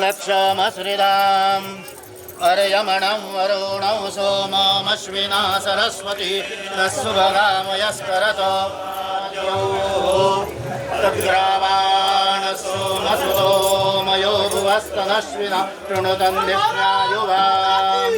लक्षमश्रिदाम् अर्यमणं वरुणौ सोममश्विना सरस्वती तस्सुभगामयस्करतो तद्ग्रामान् सोमसुतो मयो भुवस्तनश्विना कृणुतं दिव्यायुवाम्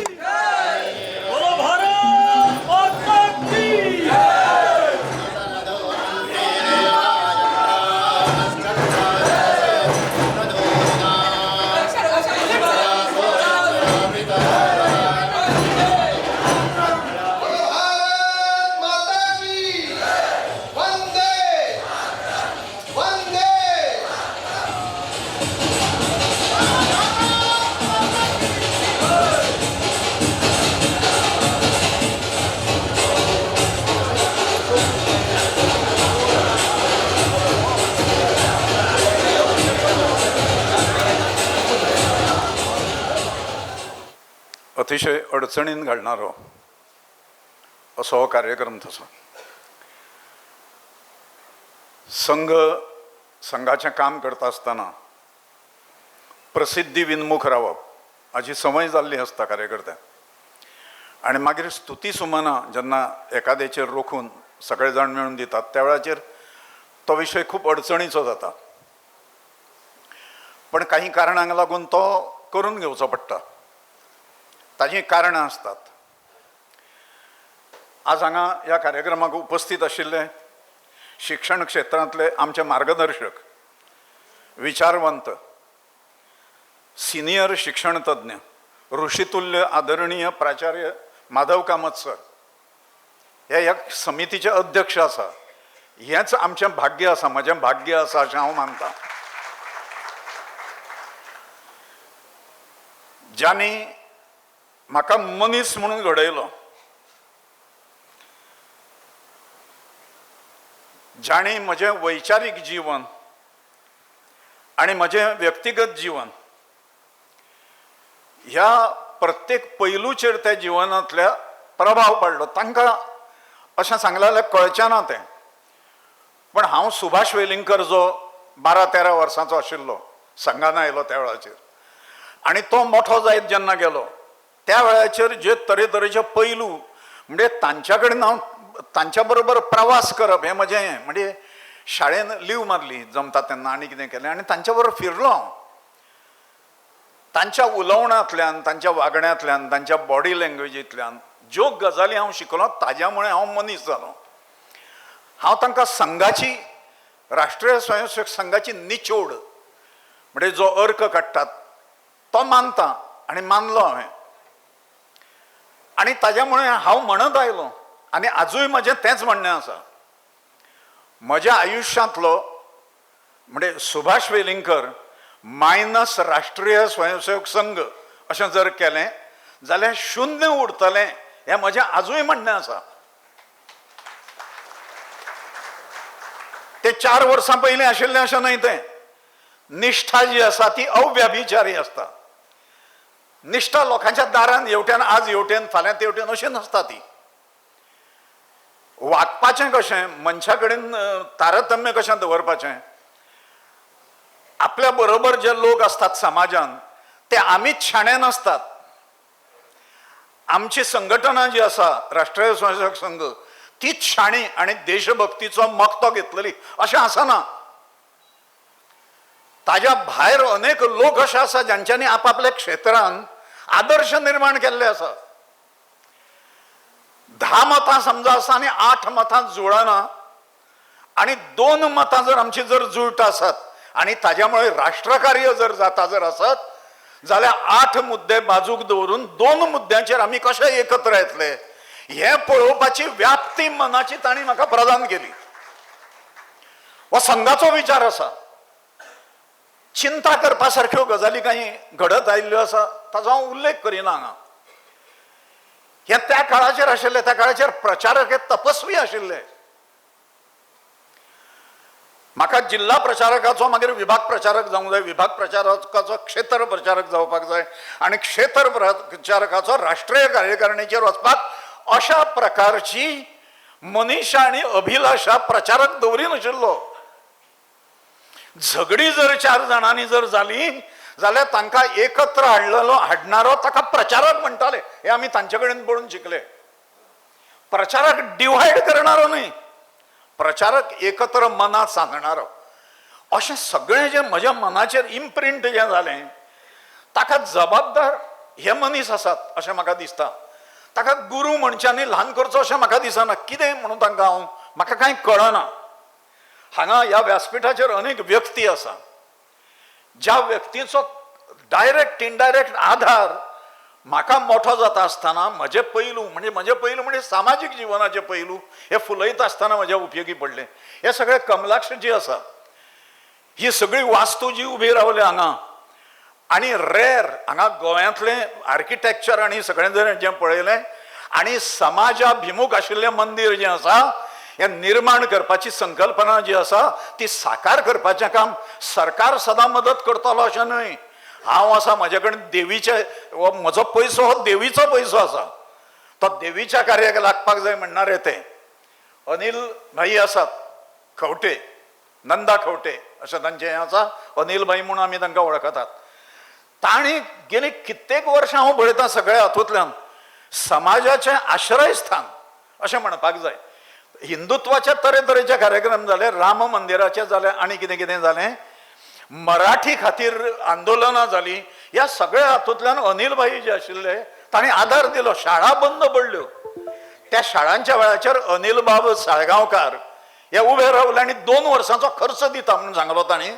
अतिशय अडचणीन घालणारो असो हो कार्यक्रम तसो. संघाचें काम करता आसतना प्रसिद्धी विनमुख रावप हाची संवय जाल्ली आसता कार्यकर्त्यांक. आनी मागीर स्तुती सुमनां जेन्ना एकादेचेर रोखून सगळे जाण मेळून दितात त्या वेळाचेर तो विशय खूब अडचणीचो जाता. पण काही कारणांक लागून तो करून घेवचो पडटा. ताजी कारणां आसतात. आज हांगा ह्या कार्यक्रमाक उपस्थित आशिल्ले शिक्षण क्षेत्रांतले आमचे मार्गदर्शक, विचारवंत, सिनियर शिक्षण तज्ञ, ऋषितुल्य आदरणीय प्राचार्य माधव कामत सर हे ह्या समितीचे अध्यक्ष आसा. हेंच आमचें भाग्य आसा, म्हजें भाग्य आसा अशें हांव मानतां. ज्यांनी म्हाका मनीस म्हणून घडयलो, जाणी म्हजें वैचारीक जीवन आनी म्हजें व्यक्तिगत जीवन ह्या प्रत्येक पैलूचेर त्या जिवनांतल्या प्रभाव पडलो. तांकां अशें सांगलें जाल्यार कळचें ना तें. पण हांव सुभाष वेलिंगकर जो 12-13 वर्सांचो आशिल्लो संघान आयलो त्या वेळाचेर, आनी तो मोठो जायत जेन्ना गेलो त्या वेळाचेर जे तरेतरेचे पैलू म्हणजे तांच्या कडेन हांव तांच्या बरोबर प्रवास करप हें म्हजें, म्हणजे शाळेन लीव मारली जमता तेन्ना आनी कितें केलें आनी तांच्या बरोबर फिरलो हांव. तांच्या उलोवण्यांतल्यान, तांच्या वागण्यांतल्यान, तांच्या बॉडी लँग्वेजींतल्यान ज्यो गजाली हांव शिकलो ताज्या मुळे हांव मनीस जालो. हांव तांकां संघाची, राष्ट्रीय स्वयंसेवक संघाची निचोड म्हणजे जो अर्क काडटात तो मानता आनी मानलो हांवें. आनी ताज्या मुळे हांव म्हणत आयलो आनी आजूय म्हजें तेंच म्हणणें आसा. म्हज्या आयुश्यांतलो म्हणजे सुभाष वेलिंगकर मायनस राष्ट्रीय स्वयंसेवक संघ अशें जर केलें जाल्यार शुन्य उरतलें हें म्हजें आजूय म्हणणें आसा. ते 4 वर्सां पयलीं आशिल्लें अशें न्हय. तें निश्ठा जी आसा ती अव्याभिचारी आसता. निश्ठा लोकांच्या दारान हेवटेन आज हेवटेन फाल्यां तेवटेन अशें नासता. ती वागपाचें कशें, मनशा कडेन तारतम्य कशें दवरपाचें, आपल्या बरोबर जे लोक असतात समाजान ते आमीच शाणे नासतात. आमची संघटना जी आसा राष्ट्रीय स्वयंसेवक संघ तीच शाणी आनी देशभक्तीचो मक्तो घेतलेली अशें आसना. ताज्या भायर अनेक लोक अशे आसा जांच्यांनी आपापल्या क्षेत्रांत आदर्श निर्माण केल्ले आसा. 10 मतां समजा आसा आनी 8 मतां जुळना आनी 2 मतां जर आमची जर जुळटा आसात आनी ताज्या मुळे राष्ट्रकार्य जर जाता जर आसत जाल्यार 8 मुद्दे बाजूक दवरून 2 मुद्द्यांचेर आमी कशे एकत्र येतले हें पळोवपाची व्याप्ती मनाची तांणी म्हाका प्रदान केली. हो संघाचो विचार आसा. चिंता करपा सारक्यो गजाली काही घडत आयिल्ल्यो आसा ताचो हांव उल्लेख करिना हांगा. हे त्या काळाचेर आशिल्ले. त्या काळाचेर प्रचारक हे तपस्वी आशिल्ले. म्हाका जिल्हा प्रचारकाचो मागीर विभाग प्रचारक जावंक जाय, विभाग प्रचारकाचो क्षेत्र प्रचारक जावपाक जाय आनी क्षेत्र प्रचारकाचो राष्ट्रीय कार्यकारिणीचेर वचपाक अशा प्रकारची मनीषा आनी अभिलाषा प्रचारक दवरी नाशिल्लो. झगडी जर 4 जाणांनी जर जाली जाल्यार तांकां एकत्र हाडणारो ताका प्रचारक म्हणटाले. हे आमी तांचे कडेन पळोवन शिकले. प्रचारक डिवायड करणारो न्ही, प्रचारक एकत्र मनां सांगणारो. अशें सगळें जें म्हज्या मनाचेर इम्प्रिंट जें जालें ताका जबाबदार हे मनीस आसात अशें म्हाका दिसता. ताका गुरू म्हणच्यांनी ल्हान करचो अशें म्हाका दिसना. कितें म्हणून तांकां हांव म्हाका कांय कळना. हांगा ह्या व्यासपीठाचेर अनेक व्यक्ती आसा ज्या व्यक्तीचो डायरेक्ट इनडायरेक्ट आधार म्हाका मोठो जाता आसतना म्हजे पैलू म्हणजे सामाजीक जिवनाचे पैलू हे फुलयता आसतना म्हज्या उपयोगी पडले. हे सगळे कमलाक्ष जी आसा, ही सगळी वास्तू जी उबी रावली हांगा, आनी रेर हांगा गोंयांतलें आर्किटेक्चर आनी सगळें जर जें पळयलें आनी समाजाभिमुख आशिल्लें मंदिर जें आसा, हे निर्माण करपाची संकल्पना जी आसा ती साकार करपाचें काम सरकार सदां मदत करतलो अशें न्हय. हांव आसा म्हाजे कडेन देवीचे म्हजो पयसो हो देवीचो पयसो आसा. तो देवीच्या कार्याक लागपाक जाय म्हणणारे ते अनिल भाई आसात खंवटे, नंदा खंवटे अशें तांचें हें आसा. अनिल भाई म्हणून आमी तांकां वळखतात. तांणी गेली कित्येक वर्सां हांव पळयतां सगळ्या हातूंतल्यान समाजाचें आश्रयस्थान अशें म्हणपाक जाय. हिंदुत्वाचे तरेतरेचे कार्यक्रम जाले, राम मंदिराचे जाले, आनी कितें कितें जालें, मराठी खातीर आंदोलनां जालीं. ह्या सगळ्या हातूंतल्यान अनिल भाई जे आशिल्ले तांणी आदार दिलो. शाळा बंद पडल्यो. त्या शाळांच्या वेळाचेर अनिल बाब साळगांवकार हे उबे रावले आनी 2 वर्सांचो खर्च दिता म्हणून सांगलो तांणी.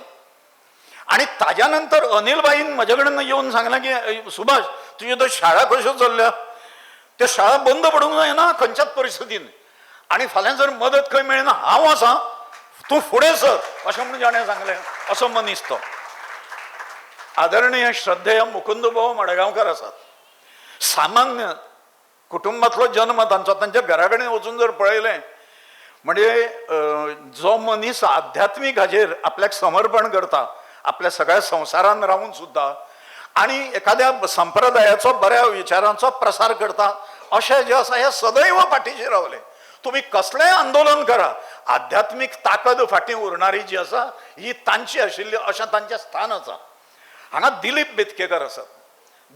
आनी ताज्या नंतर अनिल बाईन म्हजे कडेन येवन सांगलें की सुभाष तुज्यो त्यो शाळा कश्यो चल्ल्या, त्यो शाळा बंद पडूंक जायना खंयच्याच परिस्थितीन, आनी फाल्यां जर मदत खंय मेळना हांव आसा, तूं फुडें सर अशें म्हणून जाणें सांगलें. असो मनीस तो. आदरणीय श्रद्धेय मुकुंदभाऊ मडगांवकार आसात. सामान्य कुटुंबातलो जन्म तांचो. तांच्या घरा कडेन वचून जर पळयलें म्हणजे जो मनीस आध्यात्मीक हाजेर आपल्याक समर्पण करता, आपल्या सगळ्या संवसारान रावून सुद्धा, आनी एखाद्या संप्रदायाचो बऱ्या विचारांचो प्रसार करता, अशें जें आसा हे सदैव फाटीचे रावले. तुम्ही कसलेंय आंदोलन करा, आध्यात्मिक ताकद फाटीं उरणारी जी आसा ही तांची आशिल्ली अशें तांचें स्थान आसा. हांगा दिलीप बेतकेकर आसात.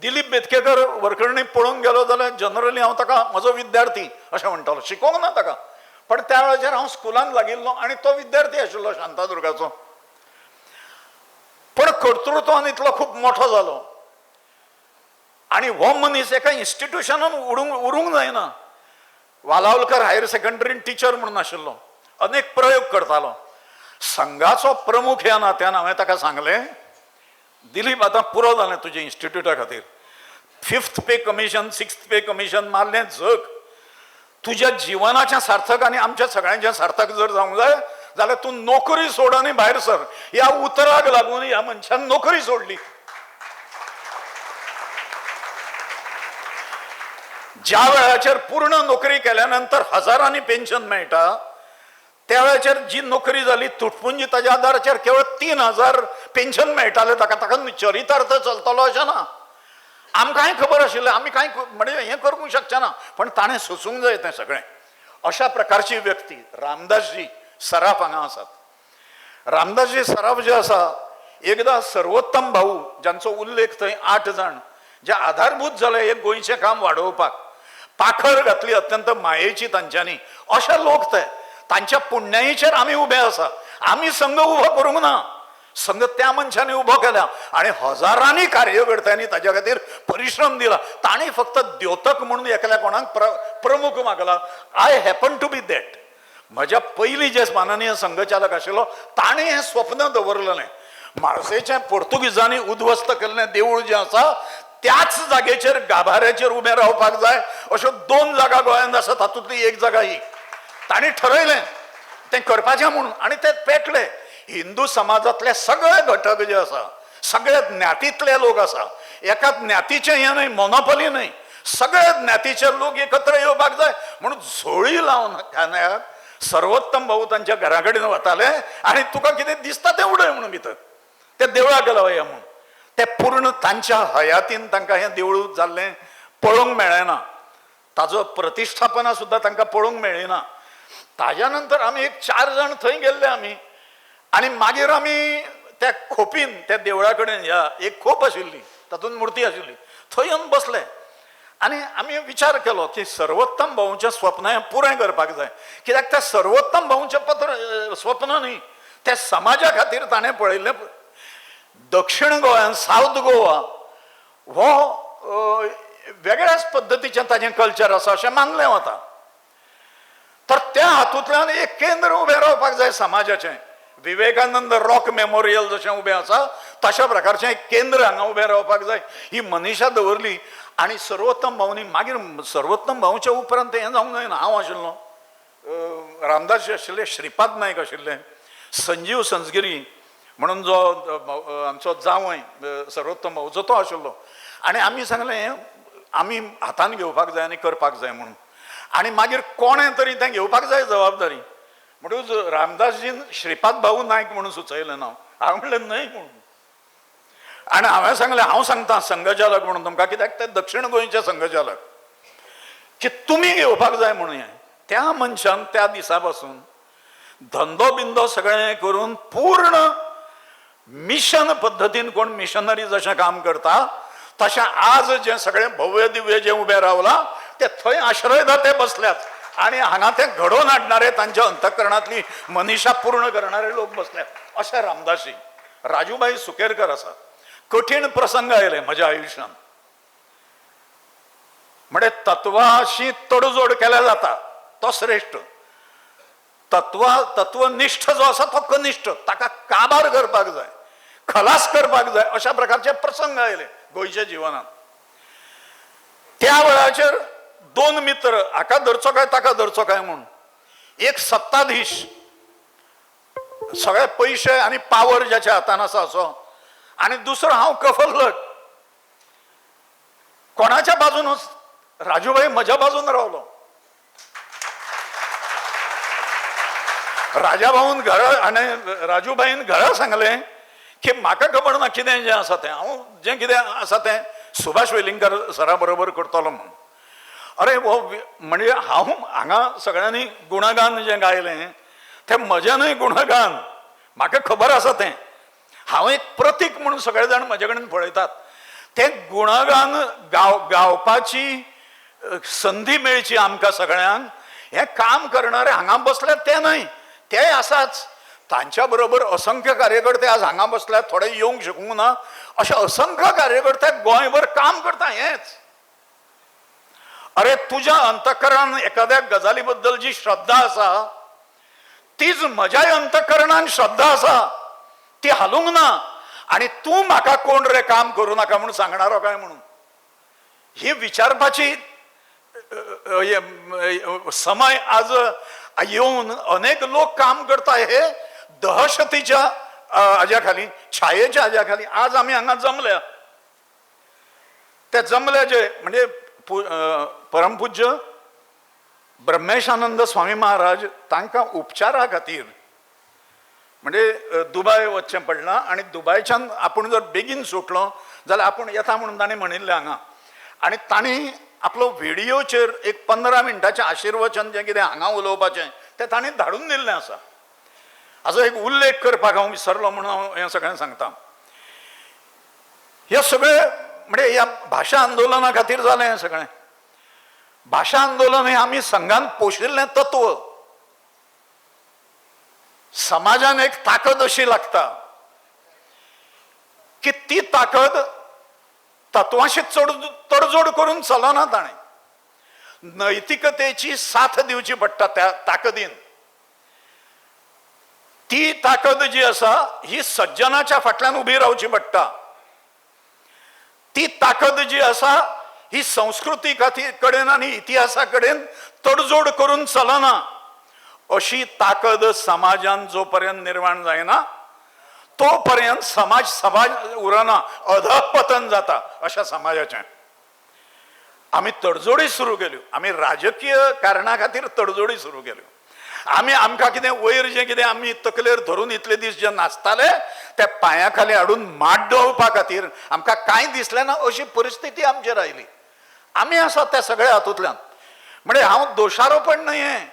दिलीप बेतकेकर वरकरणी पळोवंक गेलो जाल्यार जनरली हांव ताका म्हजो विद्यार्थी अशें म्हणटालो. शिकोवंक ना ताका, पण त्या वेळाचेर हांव स्कुलान लागिल्लो आनी तो विद्यार्थी आशिल्लो शांतादुर्गाचो. पण कर्तृत्वान इतलो खूब मोठो जालो आनी हो मनीस एका इन्स्टिट्युशनान उरूंक जायना. वालावलकर हायर सेकंडरीन टीचर म्हणून आशिल्लो, अनेक प्रयोग करतालो. संघाचो प्रमुख ह्या नात्यान हांवें ताका सांगलें, दिलीप आतां पुरो जालें तुजें इन्स्टिट्यूटा खातीर. 5th पे कमिशन 6th पे कमिशन मारलें जग. तुज्या जिवनाचें सार्थक आनी आमच्या सगळ्यांचें सार्थक जर जावंक जाय जाल्यार तूं नोकरी सोड आनी भायर सर. ह्या उतराक लागून ह्या मनशान नोकरी सोडली. ज्या वेळाचेर पूर्ण नोकरी केल्या नंतर हजारांनी पेन्शन मेळटा, त्या वेळाचेर जी नोकरी जाली तुटपुंजी ताज्या आदाराचेर केवळ 3,000 पेन्शन मेळटाले. ताका चरितार्थ चलतलो अशें ना. आमकांय खबर आशिल्लें, आमी कांय म्हणजे हें करूंक शकचे ना, पण ताणें सोसूंक जाय तें सगळें. अशा प्रकारची व्यक्ती रामदासजी सराफ हांगा आसात. रामदासजी सराफ जे आसा, एकदा सर्वोत्तम भाऊ जांचो उल्लेख थंय 8 जाण जे आधारभूत जाले एक गोंयचें काम वाडोवपाक, पाखर घातली अत्यंत मायेची तांच्यांनी. अशे लोक ते, तांच्या पुण्याईचेर आमी उबे आसा. आमी संघ उबो करूंक ना, संघ त्या मनशांनी उबो केला आणि हजारांनी कार्यकर्त्यांनी ताच्या खातीर परिश्रम दिला. ताणी फक्त द्योतक म्हणून एकल्या कोणाक प्रमुख मागला. I happen to be that. म्हज्या पयलीं जे माननीय संघचालक आशिल्लो ताणें हें स्वप्न दवरलेलें. म्हाळसेचें पोर्तुगीजांनी उद्ध्वस्त केल्लें देवूळ जें आसा त्याच जागेचेर गाभाऱ्याचेर उबें रावपाक जाय. अश्यो 2 जागा गोंयांत आसात, तातूंतली एक जागा ही. ताणी ठरयलें तें करपाचें म्हणून आनी तें पेटलें. हिंदू समाजातले सगळे घटक जे आसा, सगळे ज्ञातीतले लोक आसा, एका ज्ञातीचें हें न्हय, मोनोपॉली न्हय, सगळे ज्ञातीचे लोक एकत्र येवपाक जाय म्हणून झोळी लावन ठाण्याक सर्वोत्तम भाऊ तांच्या घरा कडेन वताले आनी तुका कितें दिसता तें उडय म्हणून भितर ते देवळाक लावया म्हणून. ते पूर्ण तांच्या हयातीन तांकां हें देवूळ जाल्लें पळोवंक मेळ्ळें. ताजो प्रतिश्ठापना सुद्दां तांकां पळोवंक मेळ्ळी ना. ताज्या नंतर आमी एक 4 जाण थंय गेल्ले आमी आणि मागीर आमी त्या खोपीन त्या देवळा कडेन या एक खोप आशिल्ली, तातूंत मूर्ती आशिल्ली, थंय येवन बसले आनी आमी विचार केलो की सर्वोत्तम भाऊचें स्वप्न हें पुराय करपाक जाय. कित्याक त्या सर्वोत्तम भाऊचें स्वप्न न्ही, त्या समाजा खातीर ताणें पळयल्लें. दक्षिण गोंयांत सावथ गोवा हो वेगळ्याच पद्दतीचें ताजें कल्चर आसा अशें मानलें वता. तर त्या हातूंतल्यान एक केंद्र उबें रावपाक जाय समाजाचें. विवेकानंद रॉक मेमोरियल जशें उबें आसा तशा प्रकारचें एक केंद्र हांगा उबें रावपाक जाय ही मनीशा दवरली. आनी सर्वोत्तम भाऊनी मागीर सर्वोत्तम भाऊच्या उपरांत हें जावंक जायना. हांव आशिल्लो, रामदास आशिल्ले, श्रीपाद नायक आशिल्ले, संजीव संजगिरी म्हणून जो आमचो जावय सर्वोत्तम भाऊचो तो आशिल्लो. आनी आमी सांगलें आमी हातान घेवपाक जाय आनी करपाक जाय म्हणून. आनी मागीर कोणें तरी तें घेवपाक जाय जबाबदारी. म्हणटूच रामदासजीन श्रीपाद भाऊ नायक म्हणून सुचयलें नांव. हांव म्हणलें न्हय म्हणून. आनी हांवें सांगलें हांव सांगता संघचालक म्हणून तुमकां, कित्याक ते दक्षिण गोंयचे संघचालक, की तुमी घेवपाक जाय म्हणून. हें त्या मनशान त्या दिसा पासून धंदो बिंदो सगळें करून पूर्ण मिशन पद्दतीन कोण मिशनरी जशें काम करता तशें आज जें सगळें भव्य दिव्य जें उबें रावलां ते थंय आश्रयदाते बसल्यात आनी हांगा ते घडोवन हाडणारे तांच्या अंतकरणांतली मनीशा पूर्ण करणारे लोक बसल्यात. अशें रामदासजी. राजूबाई सुकेरकर आसा. कठीण प्रसंग आयले म्हज्या आयुश्यांत. म्हणजे तत्वाशी तडजोड केल्या जाता तो श्रेष्ठ, तत्वनिष्ठ जो आसा तो कनिश्ठ. ताका काबार करपाक जाय, खलास करपाक जाय, अशा प्रकारचे प्रसंग आयले गोंयच्या जिवनांत. त्या वेळाचेर दोन मित्र, हाका धरचो काय ताका धरचो काय म्हणून. एक सत्ताधीश, सगळे पयशे आनी पावर ज्याच्या हातान आसा असो, आनी दुसरो हांव कफल्लट. कोणाच्या बाजूनच राजूबाई म्हज्या बाजून रावलो. राजाभाऊन घरा आनी राजूबाईन घरा सांगलें की म्हाका खबर ना कितें जें आसा तें, हांव जें कितें आसा तें सुभाष वेलिंगकर सरा बरोबर करतलो म्हणून. अरे वो म्हणजे हांव हांगा सगळ्यांनी गुणगान जें गायलें तें म्हजेंनूय गुणगान, म्हाका खबर आसा तें. हांव एक प्रतीक म्हणून सगळे जाण म्हजे कडेन पळयतात. तें गुणगान गावपाची संदी मेळची आमकां सगळ्यांक. हें काम करणारे हांगा बसले ते न्हय, ते आसाच. तांच्या बरोबर असंख्य कार्यकर्ते आज हांगा बसल्यात, थोडे येवंक शकूंक ना. अशे असंख्य कार्यकर्ते गोंयभर काम करता. हेच अरे तुज्या अंतकरणान एखाद्या गजाली बद्दल जी श्रद्धा आसा तीच म्हज्याय अंतकरणान श्रद्धा आसा, ती हालूंक ना. आणि तू म्हाका कोण रे काम करू नाका म्हणून सांगणारो काय म्हणून. ही विचारपाची समय आज येऊन अनेक लोक काम करता. हे दहशतीच्या हाज्या खाली, छायेच्या हाज्या खाली आज आम्ही हांगा जमल्या. ते जमले जे म्हणजे परमपूज्य ब्रह्मेशानंद स्वामी महाराज तांकां उपचारा खातीर म्हणजे दुबय वचचें पडलां. आनी दुबयच्यान आपूण जर बेगीन सुटलो जाल्यार आपूण येता म्हणून ताणें म्हणिल्लें हांगा. आनी तांणी आपलो व्हिडिओचेर एक 15 मिनटाचें आशिर्वचन जें कितें हांगा उलोवपाचें तें तांणी धाडून दिल्लें आसा. हाचो एक उल्लेख करपाक हांव विसरलो म्हणून हांव हें सगळें सांगता. हे सगळें म्हणजे ह्या भाशा आंदोलना खातीर जालें हें सगळें. भाशा आंदोलन हें आमी संघान पोशिल्लें तत्व. समाजान एक ताकद अशी लागता की ती ताकद तत्वाशी तडजोड करून चलना. ताणें नैतिकतेची साथ दिवची पडटा त्या ताकदीन. ती ताकद जी आसा ही सज्जनाच्या फाटल्यान उबी रावची पडटा. ती ताकद जी आसा ही संस्कृती कडेन आनी इतिहासा कडेन तडजोड करून चलना. अशी ताकद समाजान जो पर्यंत निर्माण जायना तो पर्यंत समाज उरना, अधपतन जाता अशा समाजाचें. आमी तडजोडी सुरू केल्यो. आमी राजकीय कारणां खातीर तडजोडी सुरू केल्यो. आमकां कितें वयर जें कितें आमी तकलेर धरून इतले दीस जे नाचताले ते पांया खाली हाडून माड्डोवपा खातीर आमकां कांय दिसलें ना अशी परिस्थिती आमचेर आयली. आमी आसा त्या सगळ्या हातूंतल्यान. म्हणजे हांव दोशारोपण न्हय हें.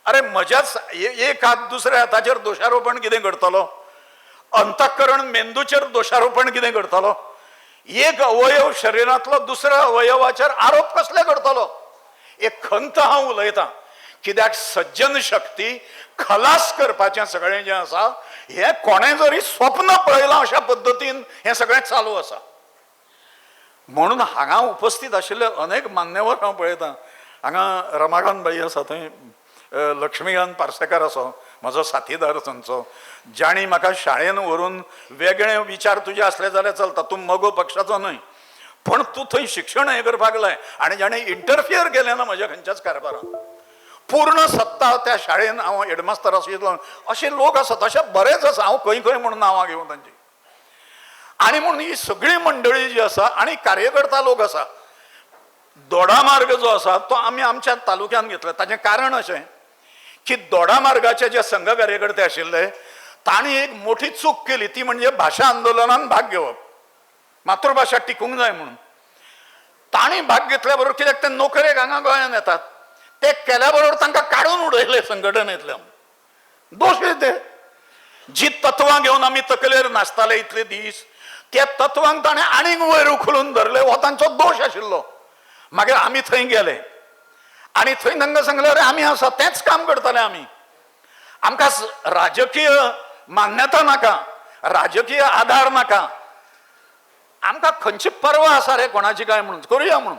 अरे म्हज्याच एक हात दुसऱ्या हाताचेर दोशारोपण कितें करतलो? अंतःकरण मेंदूचेर दोशारोपण कितें करतलो? एक अवयव शरिरांतलो दुसऱ्या अवयवाचेर आरोप कसले करतलो? एक खंत हांव उलयतां, कित्याक सज्जन शक्ती खलास करपाचें सगळें जें आसा हें कोणें जरी स्वप्न पळयलां अशा पद्दतीन हें सगळें चालू आसा. म्हणून हांगा उपस्थित आशिल्ले अनेक मान्यवर हांव पळयतां. हांगा रमाकांत भाई आसा, थंय लक्ष्मीकांत पार्सेकार आसा, म्हजो साथीदार थंयचो, जाणी म्हाका शाळेन व्हरून वेगळे विचार तुजे असले जाल्यार चलता, तूं मगो पक्षाचो न्हय, पण तूं थंय शिक्षण हें करपाक लाय. आनी जाणें इंटरफियर केलें ना म्हज्या खंयच्याच कारभारान, पूर्ण सत्ता त्या शाळेन हांव हेडमास्तर आशिल्लो, अशे लोक आसात, अशे बरेच आसा. हांव खंय खंय म्हणून नांवां घेवन तांची. आनी म्हणून ही सगळी मंडळी जी आसा आनी कार्यकर्ता लोक आसा, दोडामार्ग जो आसा तो आमी आमच्या तालुक्यान घेतला. ताचें कारण अशें की दोडामार्गाचे जे संघ कार्यकर्ते आशिल्ले तांणी एक मोठी चूक केली, ती म्हणजे भाशा आंदोलनान भाग घेवप, मातृभाशा टिकूंक जाय म्हणून. तांणी भाग घेतल्या बरोबर कित्याक ते नोकरेक हांगा गोंयांत येतात, ते केल्या बरोबर तांकां काडून उडयले संघटनेंतल्यान. दोश ते जी तत्वां घेवन आमी तकलेर नाचताले इतले दीस, त्या तत्वांक ताणें आनीक वयर उखलून धरले, हो तांचो दोश आशिल्लो. मागीर आमी थंय गेले आनी थंय तांकां सांगलें, अरे आमी आसा तेंच काम करतले आमी, आमकां राजकीय मान्यता नाका, राजकीय आधार नाका, आमकां खंयची पर्वा आसा रे कोणाची काय म्हणून, करुया म्हणून.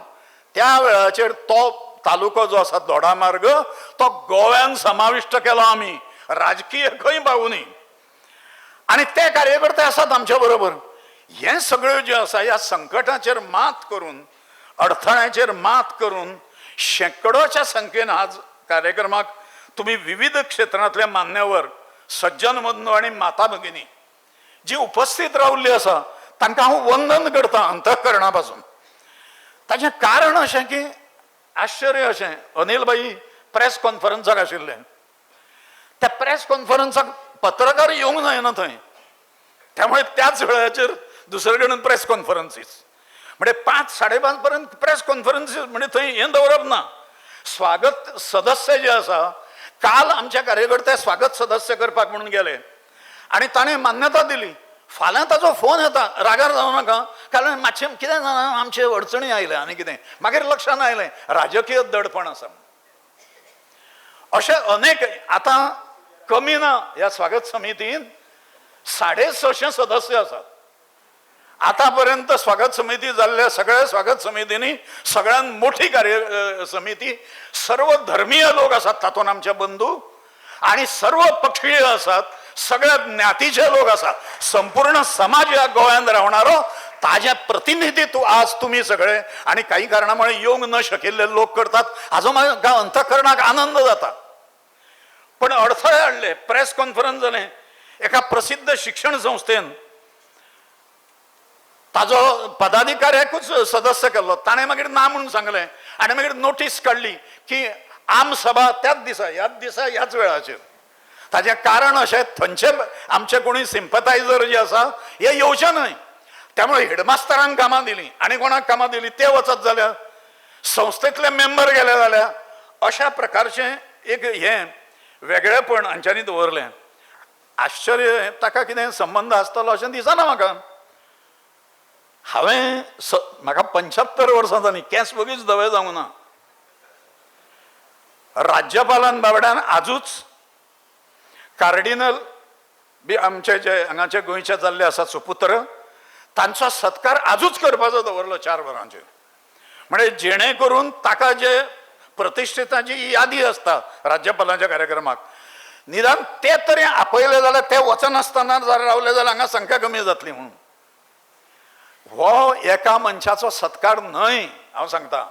त्या वेळाचेर तो तालुको जो आसा दोडामार्ग तो गोव्यान समाविष्ट केलो आमी, राजकीय खंय पावुनी. आनी ते कार्यकर्ते आसात आमच्या बरोबर. हें सगळ्यो जें आसा ह्या संकटाचेर मात करून, अडथळ्याचेर मात करून शेकडोच्या संख्येन आज कार्यक्रमाक तुम्ही विविध क्षेत्रांतले मान्यवर, सज्जन बंधू आनी माता भगिनी जी उपस्थित रावल्ली आसा तांकां हांव वंदन करतां अंतःकरणा पासून. ताचें कारण अशें की आश्चर्य अशें, अनिल भाई प्रेस कॉन्फरन्साक आशिल्ले, त्या प्रेस कॉन्फरन्साक पत्रकार येवंक जायना थंय, त्यामुळे त्याच वेळाचेर दुसरे कडेन प्रेस कॉन्फरन्सीस म्हणजे 5-5:30 पर्यंत प्रेस कॉन्फरन्सीस, म्हणजे थंय हें दवरप ना. स्वागत सदस्य जे आसा, काल आमच्या कार्यकर्ते स्वागत सदस्य करपाक म्हणून गेले आनी ताणें मान्यता दिली. फाल्यां ताचो फोन येता, रागार जावं नाका, कारण मातशें कितें जालें, आमचे अडचणी आयल्या आनी कितें, मागीर लक्षांत आयलें राजकीय दडपण आसा. अशे अनेक, आतां कमी ना ह्या स्वागत समितीन 650 सदस्य आसात. आतापर्यंत स्वागत समिती जाल्ल्या सगळ्या स्वागत समितींनी सगळ्यात मोठी कार्य समिती, सर्व धर्मीय लोक आसात तातूंत आमचे बंधू, आणि सर्व पक्षीय आसात, सगळ्या ज्ञातीचे लोक आसात, संपूर्ण समाज या गोव्यात रावणारो ताजे प्रतिनिधित्व आज तुम्ही सगळे आणि काही कारणामुळे येवंक न शकिल्ले लोक करतात. हाजो म्हाका अंतःकरणाक आनंद जाता. पण अडथळे हाडले. प्रेस कॉन्फरन्स जालें एका प्रसिद्ध शिक्षण संस्थेन, ताजो पदाधिकाऱ्याकूच सदस्य केल्लो, ताणें मागीर ना म्हणून सांगलें आनी मागीर नोटीस काडली की आम सभा त्याच दिसा ह्याच वेळाचेर. ताचें कारण अशें, थंयचे आमचे कोणी सिंपथायझर जे आसा हे येवचे न्हय, त्यामुळे हेडमास्तरांक कामां दिलीं आनी कोणाक कामां दिलीं ते वचत जाल्यार, संस्थेतले मेंबर गेले जाल्यार, अशा प्रकारचें एक हें वेगळेपण हांच्यांनी दवरलें. आश्चर्य, ताका कितें संबंद आसतलो अशें दिसना म्हाका. हांवें म्हाका 75 वर्सां जालीं, केंस बगीच धवे जावंक ना. राज्यपालान बाबड्यान आजूच कार्डिनल बी आमचे जे हांगाचे गोंयचे जाल्ले आसा सुपुत्र, तांचो सत्कार आजूच करपाचो दवरलो 4 वरांचेर. म्हणजे जेणे करून ताका जे प्रतिश्ठिताची यादी आसता राज्यपालांच्या कार्यक्रमाक, निदान ते तरी आपयले जाल्यार ते वचनासतना जर रावले जाल्यार हांगा संख्या कमी जातली म्हणून. हो एका मनशाचो सत्कार न्हय. हांव सांगता,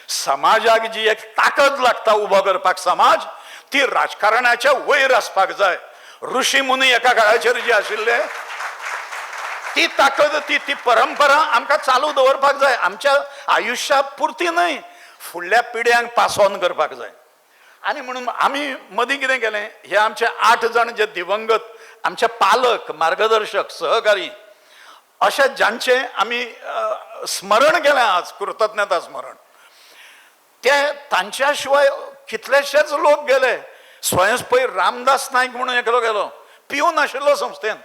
समाजाक जी एक ताकद लागता उबो करपाक समाज, ती राजकारणाच्या वयर आसपाक जाय. ऋषी मुनी एका काळाचेर जे आशिल्ले, ती ताकद, ती परंपरा आमकां चालू दवरपाक जाय. आमच्या आयुश्या पुरती न्हय, फुडल्या पिढ्यांक पास ऑन करपाक जाय. आनी म्हणून आमी मदीं कितें केलें, हे आमचे 8 जण जे दिवंगत आमचे पालक, मार्गदर्शक, सहकारी, अशे ज्यांचे आमी स्मरण केलें आज, कृतज्ञता स्मरण, ते तांच्या शिवाय कितलेशेच लोक गेले. स्वयंस्फूर्त रामदास नाईक म्हणून एकलो गेलो, पिऊन आशिल्लो संस्थेन,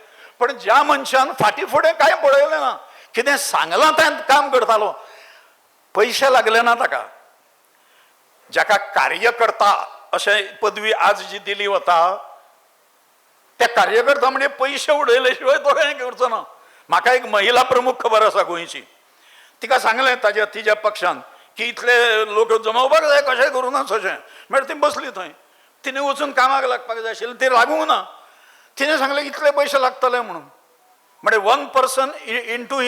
पण ज्या मनशान फाटी फुडें कांय पळयलें ना, कितें सांगलां तें काम करतालो. पैसे लागले ना ताका. जाका कार्यकर्ता अशें पदवी आज जी दिली वता, त्या कार्यकर्ता म्हणजे पैसे उडयले शिवाय तो कांय करचो ना. म्हाका एक महिला प्रमुख खबर आसा गोंयची, तिका सांगलें ताज्या तिच्या पक्षान की इतले लोक जमोवपाक जाय, कशें करूं ना तशें. म्हळ्यार ती बसली थंय, तिने वचून कामाक लागपाक जाय आशिल्लें, ती लागूंक ना. तिने सांगलें इतले पयशे लागतले म्हणून. म्हणजे 1 पर्सन इंटू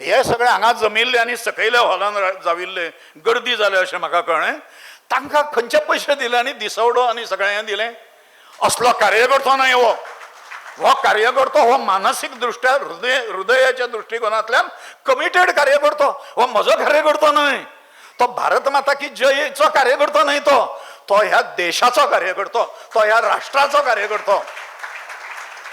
हे सगळे हांगा जमिल्ले आनी सकयल्या हॉलान जाविल्ले गर्दी जाले अशें म्हाका कळ्ळें. तांकां खंयचे पयशे दिले आनी दिसवडो आनी सगळें हें दिलें. असलो कार्यकर्तो न्हय हो कार्यकर्तो, हो मानसीक दृश्ट्या हृदयाच्या दृश्टिकोनांतल्यान कमिटेड कार्यकर्तो. हो म्हजो कार्यकर्तो न्हय, तो भारत माता की जयचो कार्यकर्तो न्हय, तो ह्या देशाचो कार्यकर्तो, तो ह्या राष्ट्राचो कार्यकर्तो.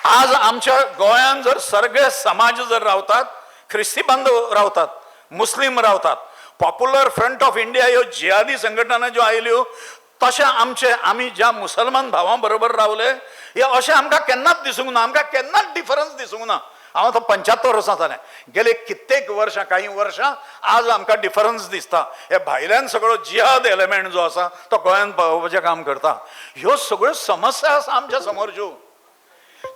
आज आमच्या गोंयांत जर सगळे समाज जर रावतात, ख्रिस्ती बांधव रावतात, मुस्लीम रावतात, पॉप्युलर फ्रंट ऑफ इंडिया ह्यो जिहादी संघटना ज्यो आयल्यो, तशें आमी ज्या मुसलमान भावां बरोबर रावले, हे अशें आमकां केन्नाच दिसूंक ना. आमकां केन्नाच डिफरन्स दिसूंक ना. हांव तो 75 वर्सां जालें, गेले कित्येक वर्सां, काही वर्सां आज आमकां डिफरन्स दिसता. हे भायल्यान सगळो जिहाद एलिमेंट जो आसा तो गोंयांत पावोवपाचें काम करता. ह्यो सगळ्यो समस्या आसा आमच्या समोरच्यो.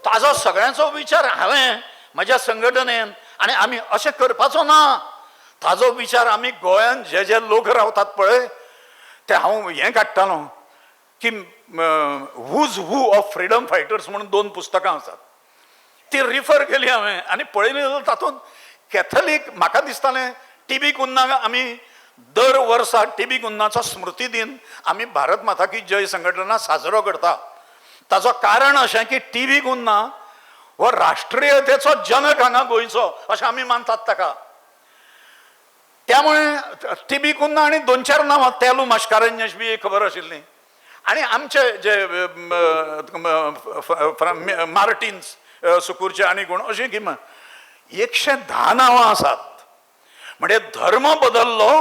ताजो सगळ्यांचो विचार हांवें म्हज्या संघटनेन, आनी आमी अशें करपाचो ना. ताजो विचार आमी गोंयांत जे लोक रावतात पळय, ते हांव हें काडटालो की who's who of freedom fighters म्हणून 2 पुस्तकां आसात, ती रिफर केली हांवें आनी पळयली जाल्यार तातूंत कॅथलीक, म्हाका दिसतालें टीबी कुन्ना आमी दर वर्सा टीबी कुन्नाचो स्मृती दिन आमी भारत माता की जय संघटना साजरो करता. ताचो कारण अशें की टीबी कुन्ना हो राष्ट्रीयतेचो जनक हांगा गोंयचो अशें आमी मानतात ताका. त्यामुळे टीबी कुन्ना आनी 2-4 नांवां, तेलू माश्कारेंस बी खबर आशिल्लीं, आनी आमचे जे मार्टिन्स सुकूरचे आनी कोण अशीं किमान 110 नांवां आसात. म्हणजे धर्म बदल्लो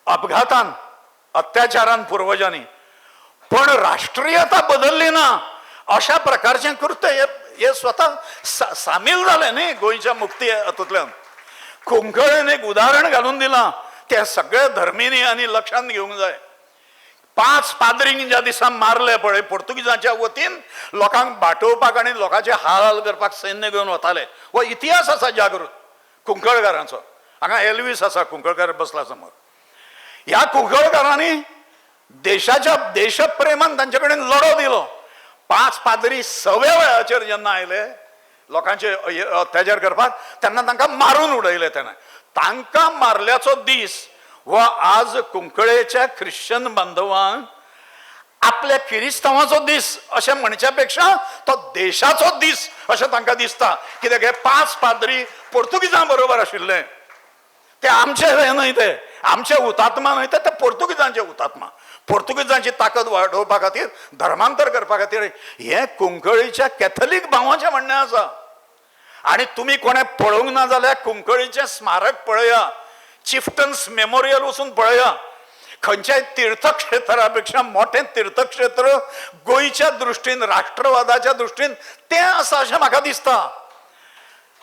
अपघातान, अत्याचारान पूर्वजांनी, पण राष्ट्रीयता बदलली ना. अशा प्रकारचे कृत्य हे स्वता सामील जाले न्ही गोंयच्या मुक्ती हातूंतल्यान. कुंकळेन एक उदाहरण घालून दिलां, ते सगळे धर्मिनी आनी लक्षांत घेवंक जाय. 5 पाद्रींक ज्या दिसा मारले पळय पोर्तुगीजांच्या वतीन, लोकांक बाटोवपाक आनी लोकांचे हाल करपाक सैन्य घेवन वताले. हो इतिहास आसा जागृत कुंकळकारांचो. हांगा एल्वीस आसा, कुंकळकार बसला समोर. ह्या कुंकळकारांनी देशाच्या देशप्रेमान तांचे कडेन लढो दिलो. 5 पाद्री 6व्या वेळाचेर जेन्ना आयले लोकांचे अत्याचार करपाक, तेन्ना तांकां मारून उडयले. तांकां मारल्याचो दीस हो आज कुंकळेच्या ख्रिश्चन बांधवांक आपल्या किरिस्तांवाचो दीस अशें म्हणच्या पेक्षा तो देशाचो दीस अशें तांकां दिसता. कित्याक हे 5 पाद्री पोर्तुगीजां बरोबर आशिल्ले. ते आमचे हे न्हय, ते आमचे हुतात्मा न्हय, ते पोर्तुगीजांचे हुतात्मा. पोर्तुगीजांची ताकद वाडोवपा खातीर, धर्मांतर करपा खातीर हे कुंकळीच्या कॅथलीक भावांचें म्हणणें आसा. आनी तुमी कोणें पळोवंक ना जाल्यार कुंकळीचें स्मारक पळया, चिफ्टन्स मेमोरियल वचून पळया. खंयच्याय तीर्थक्षेत्रा पेक्षा मोठें तीर्थक्षेत्र गोंयच्या दृश्टीन, राष्ट्रवादाच्या दृश्टीन तें आसा अशें म्हाका दिसता.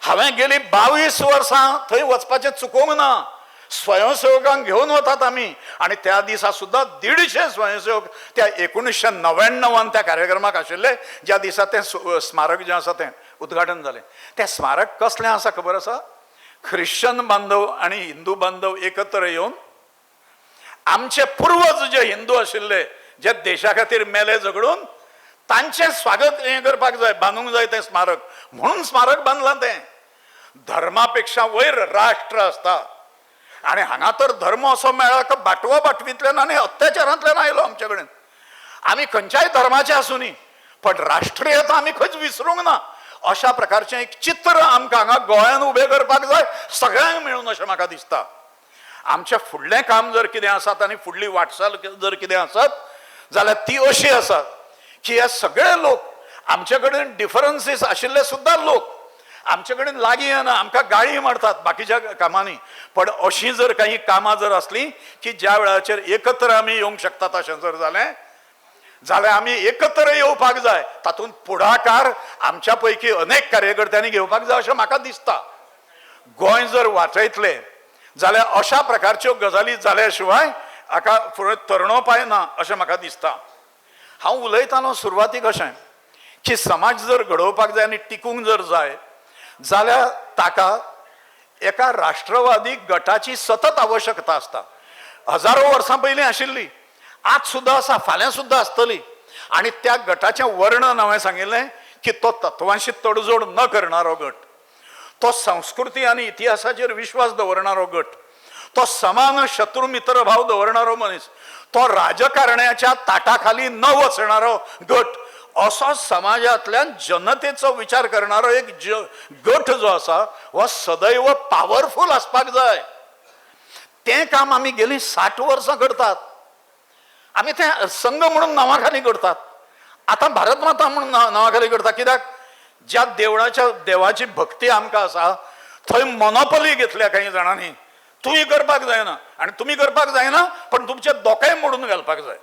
हांवें गेली 22 वर्सां थंय वचपाचें चुकोवंक ना. स्वयंसेवकांक घेवन वतात आमी, आनी त्या दिसा सुद्दां 150 स्वयंसेवक त्या 1999 त्या कार्यक्रमाक आशिल्ले, ज्या दिसा तें स्मारक जें आसा तें उद्घाटन जालें. तें स्मारक कसलें आसा खबर आसा? ख्रिश्चन बांधव आनी हिंदू बांधव एकत्र येवन आमचे पूर्वज जे हिंदू आशिल्ले, जे देशा खातीर मेले झगडून, तांचें स्वागत हें करपाक जाय, बांदूंक जाय तें स्मारक, म्हणून स्मारक बांदलां. तें धर्मापेक्षा वयर राष्ट्र आसता. आनी हांगा तर धर्म असो मेळ्ळा की बाटवा बाटवींतल्यान आनी अत्याचारांतल्यान आयलो आमचे कडेन. आमी खंयच्याय धर्माचे आसूं न्ही, पण राष्ट्रीयता आमी खंयच विसरूंक ना. अशा प्रकारचें एक चित्र आमकां हांगा गोंयांत उबें करपाक जाय, सगळ्यांक मेळून अशें म्हाका दिसता. आमचें फुडलें काम जर कितें आसत आनी फुडली वाटचाल जर कितें आसत जाल्यार ती अशी आसा की हे सगळे लोक, आमचे कडेन डिफरन्सीस आशिल्ले सुद्दां लोक, आमचे कडेन लागीं येना, आमकां गाळी मारतात बाकीच्या कामांनी. पण अशीं जर काही कामां जर असलीं की ज्या वेळाचेर एकत्र आमी येवंक शकतात अशें जर जालें जाल्यार आमी एकत्र येवपाक जाय. तातूंत पुढाकार आमच्या पैकी अनेक कार्यकर्त्यांनी घेवपाक जाय अशें म्हाका दिसता. गोंय जर वाचयतलें जाल्यार अशा प्रकारच्यो गजाली जाल्या शिवाय हाका फुडें तरणोपाय ना अशें म्हाका दिसता. हांव उलयतालो सुरवातीक अशें की समाज जर घडोवपाक जाय आनी टिकूंक जर जाय जाल्यार ताका एका राष्ट्रवादी गटाची सतत आवश्यकता आसता. हजारो वर्सां पयलीं आशिल्ली, आज सुद्दां आसा, फाल्यां सुद्दां आसतली. आनी त्या गटाचें वर्णन हांवें सांगिल्लें की तो तत्वांशी तडजोड न करणारो गट, तो संस्कृती आनी इतिहासाचेर विश्वास दवरणारो गट, तो समान शत्रू मित्र भाव दवरणारो मनीस, तो राजकारण्याच्या ताटाखाली न वचणारो गट, असो समाजांतल्यान जनतेचो विचार करणारो एक गट जो आसा हो सदैव पावरफूल आसपाक जाय. तें काम आमी गेलीं 60 वर्सां करतात. आमी तें संघ म्हणून नांवा खाली करतात. आतां भारत माता म्हणून नांवा खाली करता. कित्याक ज्या देवाची भक्ती आमकां आसा थंय मोनोपली घेतल्या काही जाणांनी. तुमी करपाक जायना आनी तुमी करपाक जायना पण तुमचे दोकाय मोडून घालपाक जाय,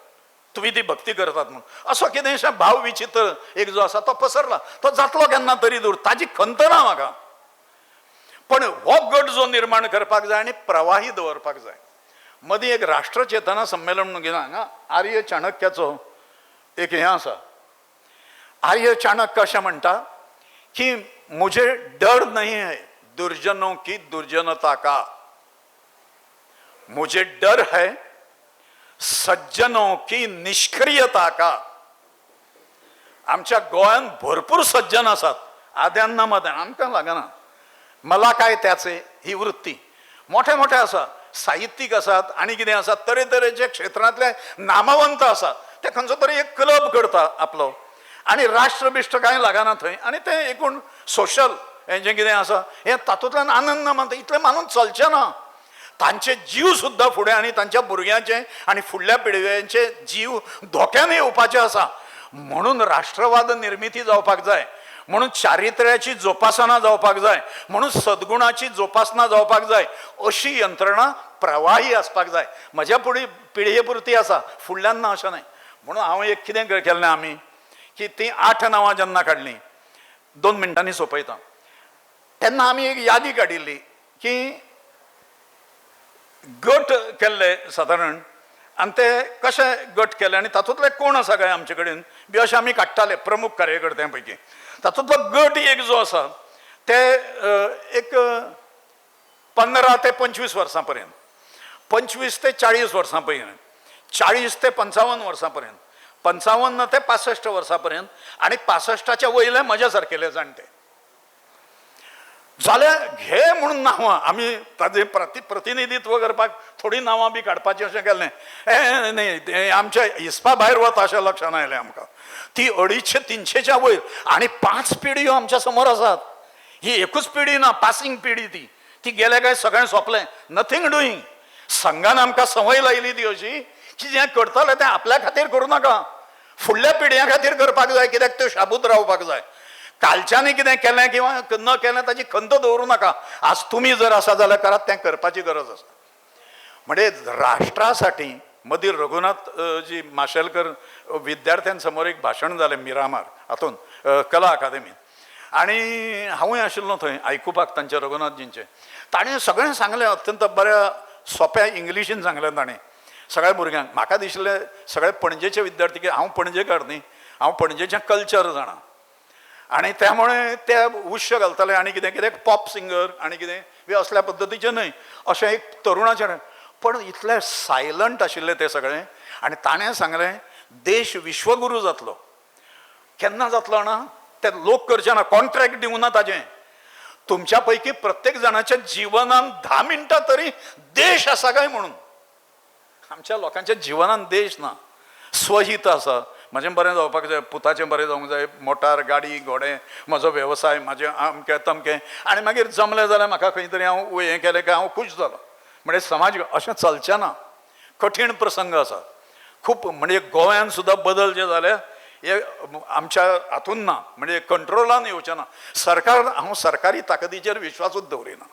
तुमी ती भक्ती करतात म्हणून. असो कितेंशें भाव विचित्र एक जो आसा तो पसरला. तो जातलो केन्ना तरी दूर, ताजी खंत ना म्हाका. पण हो गट जो निर्माण करपाक जाय आनी प्रवाही दवरपाक जाय. मदीं एक राष्ट्र चेतना संमेलन म्हणून घेना हांगा आर्य चाणक्याचो एक हें आसा. आर्य चाणक्य अशें म्हणटा की मुझे डर नहीं है दुर्जनों की दुर्जनता का, मुझे डर है सज्जनों की निष्क्रियता का. आमच्या गोंयांत भरपूर सज्जन आसात, आद्यांना मद्यान आमकां लागना. मला काय त्याचे ही वृत्ती. मोठे मोठे आसा, साहित्यीक आसात आनी कितें आसात, तरेतरेचे क्षेत्रांतले नामवंत आसात. ते खंयचो तरी एक क्लब करता आपलो आनी राष्ट्र बिश्ट कांय लागना थंय. आनी ते एकूण सोशल हें जें कितें आसा हें तातूंतल्यान आनंद मानता. इतलें मानून चलचें ना. तांचे जीव सुद्दां फुडें आनी तांच्या भुरग्यांचे आनी फुडल्या पिळगेचे जीव धोक्यान येवपाचे आसा. म्हणून राष्ट्रवाद निर्मिती जावपाक जाय, म्हणून चारित्र्याची जोपासना जावपाक जाय, म्हणून सद्गुणाची जोपासना जावपाक जाय. अशी यंत्रणा प्रवाही आसपाक जाय. म्हज्या पिळगे पुरती आसा, फुडल्यान ना अशें न्हय. म्हणून हांव एक कितें केल्लें आमी की ती 8 नांवां जेन्ना काडलीं, 2 मिनटांनी सोंपयता, तेन्ना आमी एक यादी काडिल्ली की गट केल्ले सादारण आनी ते कशे गट केले आनी तातूंतले कोण आसा काय आमचे कडेन बी अशें आमी काडटाले प्रमुख कार्यकर्त्यां पैकी. तातूंतलो गट एक जो आसा ते एक 15 ते 25 वर्सां पर्यंत, 25 ते 40 वर्सां पर्यंत, 40 ते 55 वर्सां पर्यंत, 55 ते 65 वर्सां पर्यंत आनी 65च्या वयले म्हज्या सारकेले जाणटे. जाल्यार घे म्हणून नांवां आमी ताजें प्रतिनिधित्व करपाक थोडी नांवां बी काडपाचें अशें केल्लें. न्ही आमच्या हिस्पा भायर वता अशें लक्षांत आयलें आमकां. ती 250-300च्या वयर आनी 5 पिढयो आमच्या समोर आसात. ही एकूच पिढी ना, पासिंग पिढी ती गेले काय सगळें सोंपलें. Nothing doing. संघान आमकां संवय लायली ती अशी की जें करतलें तें आपल्या खातीर करूं नाका, फुडल्या पिढ्यां खातीर करपाक जाय. कित्याक त्यो शाबूत रावपाक जाय. कालच्यांनी कितें केलें किंवा न केलें ताची खंत दवरूं नाका. आज तुमी जर आसा जाल्यार करात, तें करपाची गरज आसा. म्हणजे राष्ट्रासाठी मदीं रघुनाथ जी माशेलकर विद्यार्थ्यांसमोर एक भाशण जालें मिरामार हातून कला अकादेमींत, आनी हांवूय आशिल्लो थंय आयकुपाक तांचे रघुनाथजींचे. ताणें सगळें सांगलें अत्यंत बऱ्या सोंप्या इंग्लिशीन सांगलें ताणें सगळ्या भुरग्यांक. म्हाका दिसलें सगळे पणजेचे विद्यार्थी, की हांव पणजेकार न्ही, हांव पणजेचें कल्चर जाणा आनी त्यामुळे ते उश्य घालताले आनी कितें कितें पॉप सिंगर आनी कितें बी असल्या पद्दतीचें न्हय अशें एक तरुणाचें. पण इतलें सायलंट आशिल्लें तें सगळें. आनी ताणें सांगलें देश विश्वगुरू जातलो. केन्ना जातलो ना तें लोक करचे ना, कॉन्ट्रॅक्ट दिवना ताजें. तुमच्या पैकी प्रत्येक जाणाच्या जिवनान 10 मिनटां तरी देश आसा काय म्हणून. आमच्या लोकांच्या जिवनान देश ना, स्वहित आसा. म्हजें बरें जावपाक जाय, पुताचें बरें जावंक जाय, मोटार गाडी घोडे, म्हजो वेवसाय, म्हजें अमकें तमकें, आनी मागीर जमलें जाल्यार म्हाका खंय तरी हांव हें केलें काय हांव खूश जालो. म्हणजे समाज अशें चलचें ना. कठीण प्रसंग आसा खूब. म्हणजे गोंयांत सुद्दां बदल जे जाले हे आमच्या हातून ना, म्हणजे कंट्रोलान येवचें ना. सरकार, हांव सरकारी ताकदीचेर विश्वासूच दवरिना.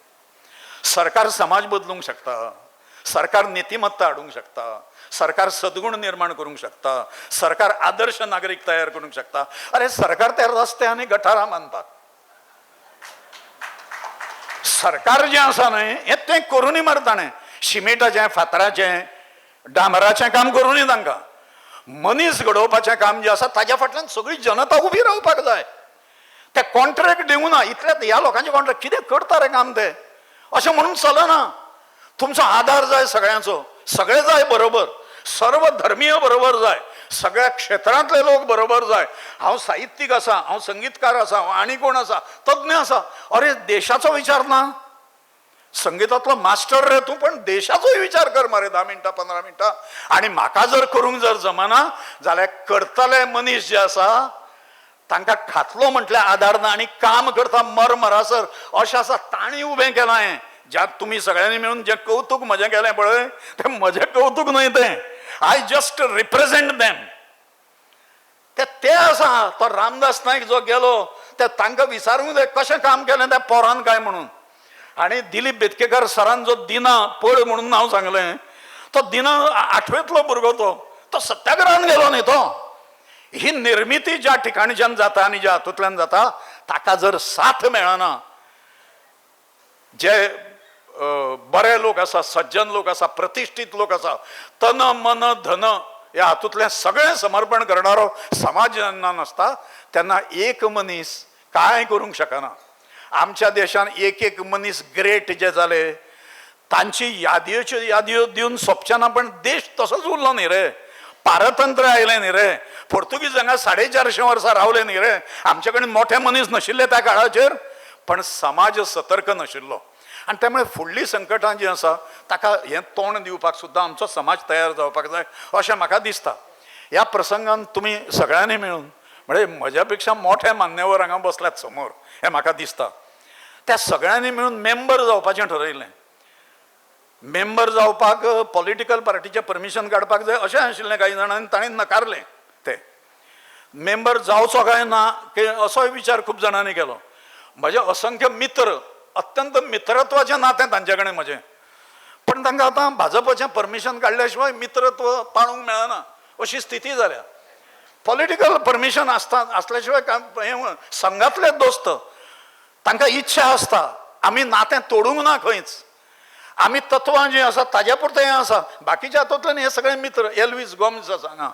सरकार समाज बदलूंक शकता, सरकार नितिमत्ता हाडूंक शकता, सरकार सद्गुण निर्माण करूंक शकता, सरकार आदर्श नागरीक तयार करूंक शकता. अरे सरकार ते रस्ते आनी गटारां बांदता. सरकार जें आसा न्हय हें तें करूनय मरे ताणें शिमिटाचें, फातराचें, डांबराचें काम करूनय तांकां मनीस घडोवपाचें काम जें आसा ताज्या फाटल्यान सगळी जनता उबी रावपाक जाय. ते कॉन्ट्रॅक्ट दिवना, इतले ह्या लोकांचे कॉन्ट्रॅक्ट कितें करता रे काम ते अशें म्हणून चलना. तुमचो आधार जाय सगळ्यांचो, सगळे जाय बरोबर, सर्व धर्मीय बरोबर जाय, सगळ्या क्षेत्रांतले लोक बरोबर जाय. हांव साहित्यीक आसा, हांव संगीतकार आसा, आनी कोण आसा, तज्ञ आसा. अरे देशाचो विचार ना? संगीतांतलो मास्टर रे तूं, पण देशाचोय विचार कर मरे 10 मिनटां 15 मिनटां. आनी म्हाका जर करूंक जर जमना जाल्यार करतले मनीस जे आसा तांकां खातलो म्हटल्यार आदार ना, आनी काम करता मरमरासर अशें आसा. तांणी उबें केलां हें, ज्यात तुमी सगळ्यांनी मेळून जें कौतुक म्हजें केलें पळय तें म्हजें कौतुक न्हय तें. I just represent them. ते आसा. तो रामदास नायक जो गेलो ते तांकां विचारूंक जाय कशें काम केलें त्या पोरान काय म्हणून. आनी दिलीप बेतकेकार सरान जो दिना पळ म्हणून हांव सांगलें, तो दिना 8वेंतलो भुरगो तो सत्याग्रहान गेलो न्ही तो. ही निर्मिती ज्या ठिकाणच्यान जाता आनी ज्या हातूंतल्यान जाता ताका जर साथ मेळना, जे बरे लोक आसा, सज्जन लोक आसा, प्रतिश्ठीत लोक आसा, तन मन धन ह्या हातूंतलें सगळें समर्पण करणारो समाज जेन्ना नासता तेन्ना एक मनीस कांय करूंक शकना. आमच्या देशान एक मनीस ग्रेट जे जाले तांची यादयोच्यो यादयो दिवन सोंपचेना, पण देश तसोच उरलो न्ही रे. पारतंत्र आयलें न्ही रे. पोर्तुगीज हांगा 450 वर्सां रावले न्ही रे. आमचे कडेन मोठे मनीस नाशिल्ले त्या काळाचेर, पण समाज सतर्क नाशिल्लो. आनी त्यामुळे फुडलीं संकटां जीं आसा ताका हें तोंड दिवपाक सुद्दां आमचो समाज तयार जावपाक जाय अशें म्हाका दिसता. ह्या प्रसंगान तुमी सगळ्यांनी मेळून, म्हणजे म्हज्या पेक्षा मोठे मान्यवर हांगा बसल्यात समोर हें म्हाका दिसता, त्या सगळ्यांनी मेळून मेंबर जावपाचें ठरयलें. मेंबर जावपाक पॉलिटिकल पार्टीचें परमिशन काडपाक जाय अशें आशिल्लें काही जाणांनी, ताणें नकारलें. ते मेंबर जावचो काय ना असोय विचार खूब जाणांनी केलो. म्हजे असंख्य मित्र, अत्यंत मित्रत्वाचें नातें तांचे कडेन म्हजें, पण तांकां आतां भाजपाचें परमिशन काडल्या शिवाय मित्रत्व पाळूंक मेळना अशी स्थिती जाल्या. पॉलिटिकल परमिशन असल्या शिवाय हे संघातले दोस्त तांकां इच्छा आसता आमी नातें तोडूंक ना खंयच. आमी तत्वां जीं आसा ताज्या पुरतें हें आसा. बाकीच्या हातूंतल्यान हे सगळे मित्र एल्वीस गोम्स आसा हांगा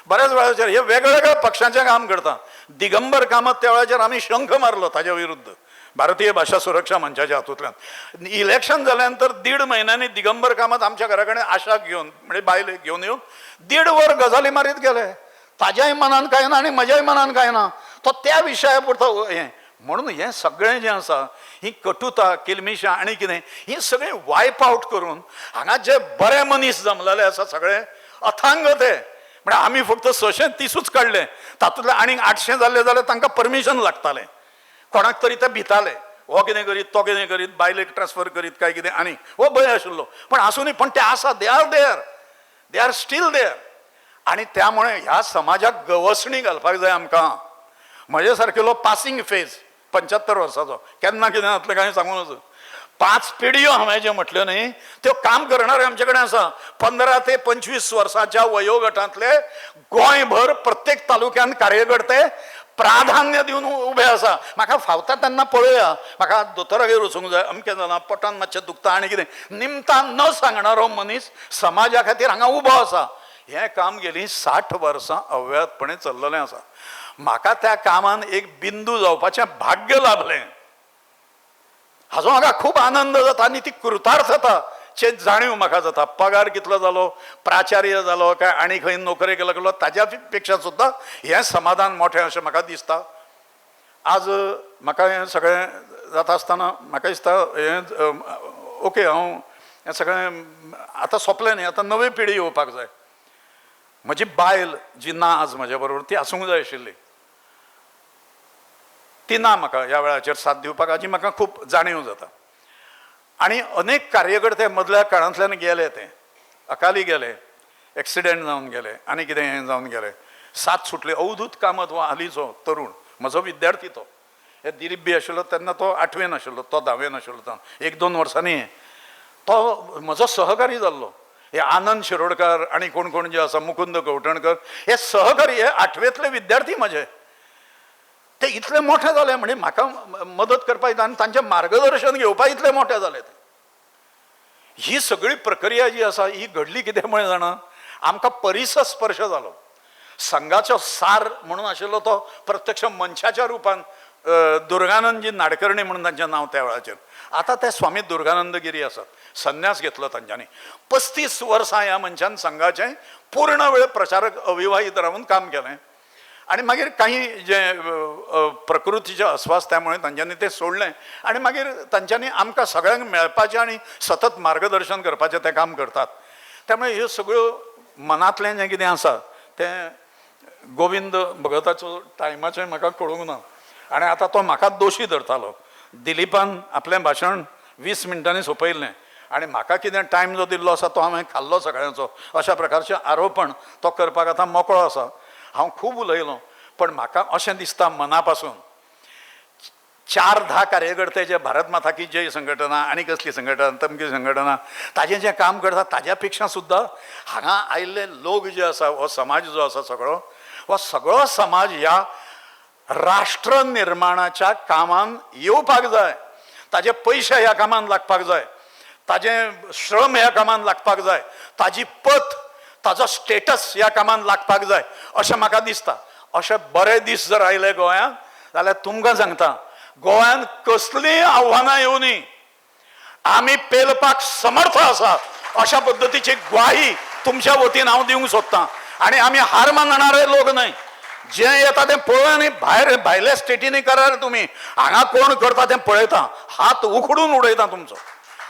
बऱ्याच वेळाचेर हे वेगवेगळ्या पक्षांचें काम करता. दिगंबर कामत त्या वेळाचेर आमी शंख मारलो ताज्या विरुद्ध भारतीय भाषा सुरक्षा मंचाच्या हातूंतल्यान. इलेक्शन जाल्या नंतर 1.5 म्हयन्यांनी दिगंबर कामत आमच्या घरा कडेन आशा घेवन, म्हणजे बायल घेवन येवन 1.5 वर गजाली मारीत गेले. ताज्याय मनान कांय ना आनी म्हज्याय मनान कांय ना. तो त्या विशया पुरतो हें म्हणून हें सगळें जें आसा, ही कटुता, किलमिशां आनी कितें, ही सगळें वायप आवट करून हांगा जे बरे मनीस जमलेले आसा सगळे अथांग ते, म्हणजे आमी फक्त 630च काडले, तातूंतले आनीक 800 जाल्ले जाल्यार तांकां परमिशन लागतालें. कोणाक तरी ते भिताले, हो कितें करीत, तो कितें करीत, बायलेक ट्रान्सफर करीत काय कितें आनी हो भंय आशिल्लो. पण आसुनी पण ते आसा, दे आर स्टील देयर. आनी त्यामुळे ह्या समाजाक गवसणी घालपाक जाय आमकां. म्हजे सारकेलो पासिंग फेज 75 वर्साचो, केन्ना कितें जातलें कांय सांगूं नजो. 5 पिढयो हांवें जे म्हटल्यो न्ही त्यो काम करणारे आमचे कडेन आसा. 15 ते 25 वर्साच्या वयोगटांतले गोंयभर प्रत्येक तालुक्यान कार्यकर्ते प्राधान्य दिवन उबे आसा. म्हाका फावता तेन्ना पळोवया, म्हाका दोतोरागेर वचूंक जाय, अमकें जालां, पोटान मातशें दुखता आनी कितें, निमतान न सांगणारो मनीस समाजा खातीर हांगा उबो आसा. हें काम गेलीं 60 वर्सां अव्याहतपणे चल्ललें आसा. म्हाका त्या कामान एक बिंदू जावपाचें भाग्य लाभलें. हाजो म्हाका खूब आनंद जाता आनी ती कृतार्थता चे जाणीव म्हाका जाता. पगार कितलो जालो, प्राचार्य जालो काय आनी खंय नोकरेक लागलो, ताज्या पेक्षा सुद्दां हें समाधान मोठें अशें म्हाका दिसता. आज म्हाका हें सगळें जाता आसतना म्हाका दिसता हें ओके, हांव हें सगळें आतां सोंपलें न्ही, आतां नवी पिढी येवपाक जाय. म्हजी बायल जी ना आज म्हज्या बरोबर, ती आसूंक जाय आशिल्ली, ती ना म्हाका ह्या वेळाचेर साथ दिवपाक. हाजी म्हाका खूब जाणीव जाता. आनी अनेक कार्यकर्ते मदल्या काळांतल्यान गेले, ते अकाली गेले, एक्सिडेंट जावन गेले, आनी कितें हें जावन गेले. साथ सुटली. अवधूत कामत हो हालींचो तरुण, म्हजो विद्यार्थी तो. हे दिलीप बी आशिल्लो तेन्ना तो 8वेन आशिल्लो, तो 10वेन आशिल्लो. तो 1-2 वर्सांनी तो म्हजो सहकारी जाल्लो. हे आनंद शिरोडकार आनी कोण कोण जे आसा, मुकुंद कवठणकर, हे सहकारी, हे 8वेंतले विद्यार्थी म्हजे. ते इतले मोठे जाले म्हणजे म्हाका मदत करपाक येता आनी तांचें मार्गदर्शन घेवपाक इतले मोठे जाले ते. ही सगळी प्रक्रिया जी आसा ही घडली कितें म्हण जाणा, आमकां परिसर स्पर्श जालो. संघाचो सार म्हणून आशिल्लो तो प्रत्यक्ष मनशाच्या रुपान दुर्गानंदजी नाडकर्णी म्हणून तांचें नांव त्या वेळाचेर. आतां ते स्वामी दुर्गानंद गिरी आसात, संन्यास घेतलो तांच्यांनी. 35 वर्सां ह्या मनशान संघाचें पूर्ण वेळ प्रचारक अविवाहीत रावन काम केलें. आणि मागीर काही जे प्रकृतीचे अस्वास्थ्यामुळे तांच्यांनी ते सोडलें आणि मागीर तांच्यांनी आमकां सगळ्यांक मेळपाचें आनी सतत मार्गदर्शन करपाचें तें काम करतात. त्यामुळे ह्यो सगळ्यो मनांतलें जें कितें आसा तें गोविंद भगताचो टायमाचें म्हाका कळूंक ना आनी आतां तो म्हाका दोशी धरतालो. दिलीपान आपलें भाशण 20 मिनटांनी सोंपयल्लें आनी म्हाका कितें टायम जो दिल्लो आसा तो हांवें खाल्लो सगळ्यांचो, अशा प्रकारचें आरोपण तो करपाक आतां मोकळो आसा. हांव खूब उलयलो, पण म्हाका अशें दिसता मना पासून 4-10 कार्यकर्ते जे भारत माता की जय संघटना आनी कसली संघटना, तमकी संघटना, ताजें जें काम करता ताज्या पेक्षा सुद्दां हांगा आयिल्ले लोक जे आसा, हो समाज जो आसा हो सगळो समाज ह्या राष्ट्र निर्माणाच्या कामान येवपाक जाय. ताजे पयशे ह्या कामान लागपाक जाय, ताजें श्रम ह्या कामान लागपाक जाय, ताजी पत, ताजो स्टेटस ह्या कामान लागपाक जाय अशें म्हाका दिसता. अशे बरे दीस जर आयले गोंयांत जाल्यार तुमकां सांगता, गोंयांत कसलीय आव्हानां येवनी आमी पेलपाक समर्थ आसा अशा पद्दतीची ग्वाही तुमच्या वतीन हांव दिवंक सोदतां. आनी आमी हार मानणारे लोक न्हय. जें येता तें पळय आनी भायल्या स्टेटींनी करार तुमी, हांगा कोण करता तें पळयता, हात उखडून उडयता तुमचो.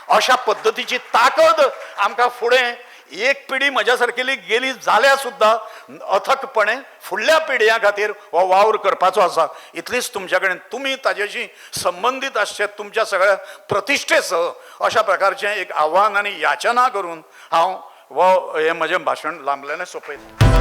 अशा पद्दतीची ताकद आमकां फुडें एक पिढी म्हज्या सारकेली गेली जाल्यार सुद्दां अथकपणे फुडल्या पिढ्यां खातीर हो वावर करपाचो आसा. इतलीच तुमच्या कडेन तुमी ताजेशी संबंदीत आसचे तुमच्या सगळ्या प्रतिश्ठेसह अशा प्रकारचें एक आव्हान आनी याचना करून हांव हे म्हजें भाशण लांबलेलें सोंपयतां.